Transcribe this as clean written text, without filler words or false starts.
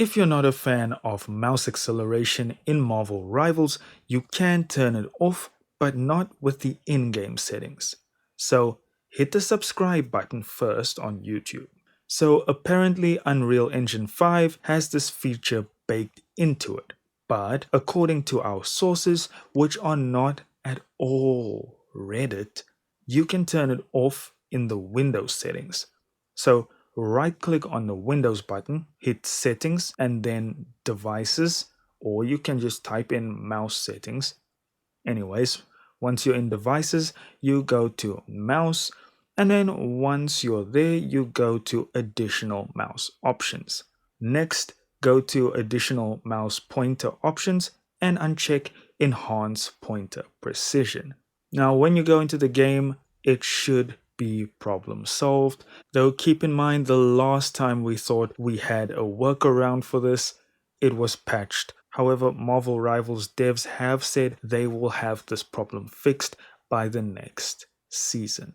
If you're not a fan of mouse acceleration in Marvel Rivals, you can turn it off, but not with the in-game settings. So hit the subscribe button first on YouTube. So apparently Unreal Engine 5 has this feature baked into it. But according to our sources, which are not at all Reddit, you can turn it off in the Windows settings. So right click on the Windows button, hit Settings and then Devices, or you can just type in Mouse Settings. Anyways, once you're in Devices, you go to Mouse, and then once you're there, you go to Additional Mouse Options. Next, go to Additional Mouse Pointer Options and uncheck Enhance Pointer Precision. Now, when you go into the game, it should be problem solved. Though keep in mind, the last time we thought we had a workaround for this, it was patched. However, Marvel Rivals devs have said they will have this problem fixed by the next season.